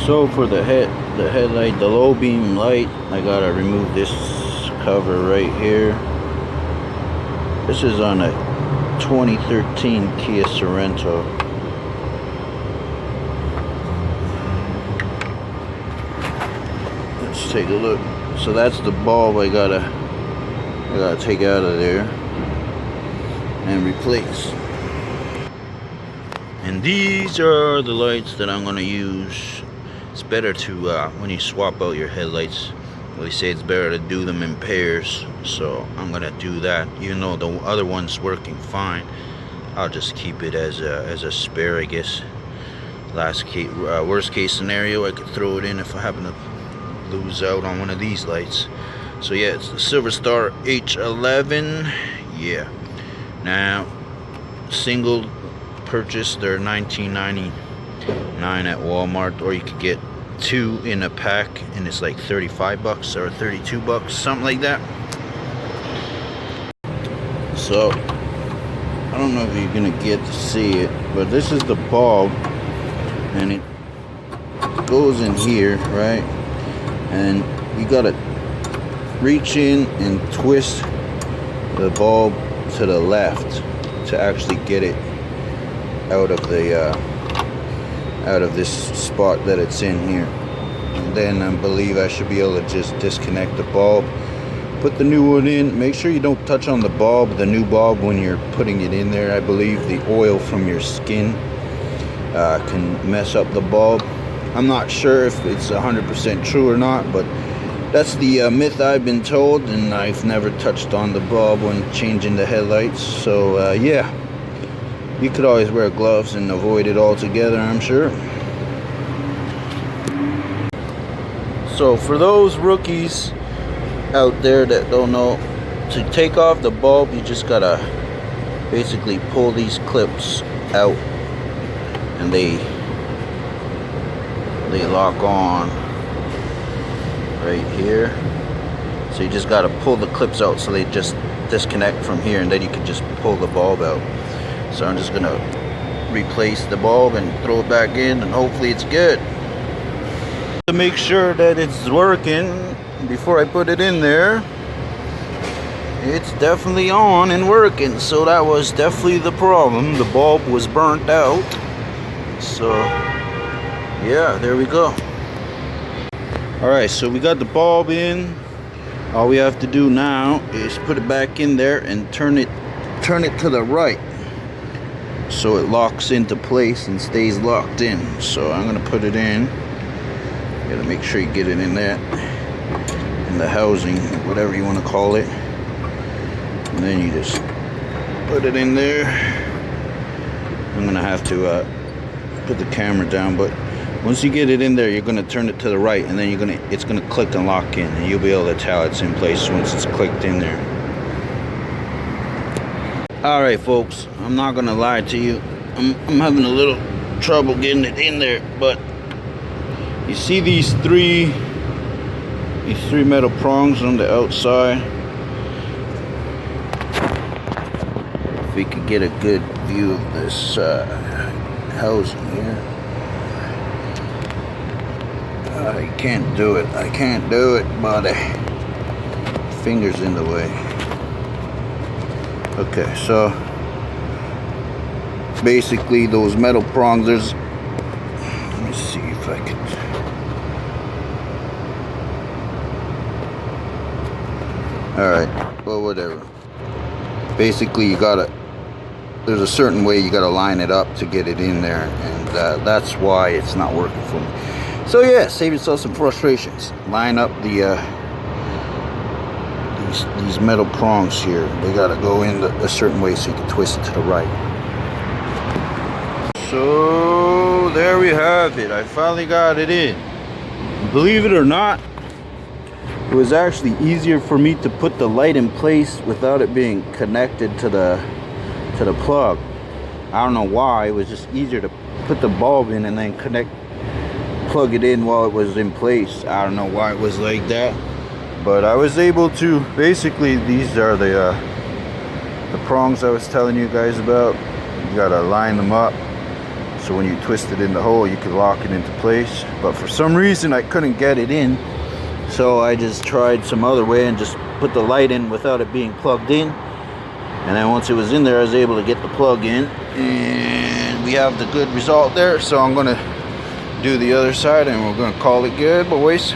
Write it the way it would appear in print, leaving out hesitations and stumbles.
So for the headlight, the low beam light, I gotta remove this cover right here. This is on a 2013 Kia Sorento. Let's take a look. So that's the bulb I gotta take out of there and replace. And these are the lights that I'm gonna use. It's better to when you swap out your headlights, they say it's better to do them in pairs. So I'm gonna do that. Even though the other one's working fine, I'll just keep it as a spare, I guess. Worst case scenario, I could throw it in if I happen to lose out on one of these lights. So yeah, it's the Silver Star H11. Yeah. Now, single purchase, they're $19.99 at Walmart, or you could get two in a pack, and it's like $35 or $32, something like that. So I don't know if you're gonna get to see it, but this is the bulb, and it goes in here, right? And you gotta reach in and twist the bulb to the left to actually get it out of the out of this spot that it's in here. And then I believe I should be able to just disconnect the bulb, put the new one in. Make sure you don't touch on the new bulb when you're putting it in there. I believe the oil from your skin can mess up the bulb. I'm not sure if it's 100% true or not, but that's the myth I've been told, and I've never touched on the bulb when changing the headlights. So yeah, you could always wear gloves and avoid it altogether, I'm sure. So for those rookies out there that don't know, to take off the bulb, you just gotta basically pull these clips out, and they lock on right here. So you just gotta pull the clips out so they just disconnect from here, and then you can just pull the bulb out. So I'm just gonna replace the bulb and throw it back in, and hopefully it's good. To make sure that it's working before I put it in there, it's definitely on and working. So that was definitely the problem. The bulb was burnt out. So yeah, there we go. Alright, so we got the bulb in. All we have to do now is put it back in there and turn it to the right, so it locks into place and stays locked in. So I'm gonna put it in. You gotta make sure you get it in there, in the housing, whatever you want to call it, and then you just put it in there. I'm gonna have to put the camera down, but once you get it in there, you're gonna turn it to the right, and then it's gonna click and lock in, and you'll be able to tell it's in place once it's clicked in there. Alright folks, I'm not gonna lie to you, I'm having a little trouble getting it in there, but you see these three metal prongs on the outside. If we could get a good view of this housing here. I can't do it, buddy. Fingers in the way. Okay, so basically those metal prongs, let me see if I can. Alright, well, whatever. Basically, there's a certain way you gotta line it up to get it in there, and that's why it's not working for me. So yeah, save yourself some frustrations. Line up these metal prongs here. They gotta go in a certain way so you can twist it to the right. So there we have it. I finally got it in. Believe it or not, it was actually easier for me to put the light in place without it being connected to the plug. I don't know why. It was just easier to put the bulb in and then plug it in while it was in place. I don't know why it was like that, but I was able to. Basically, these are the prongs I was telling you guys about. You gotta line them up So when you twist it in the hole, you can lock it into place. But for some reason, I couldn't get it in. So I just tried some other way and just put the light in without it being plugged in. And then once it was in there, I was able to get the plug in. And we have the good result there. So I'm gonna do the other side and we're gonna call it good, boys.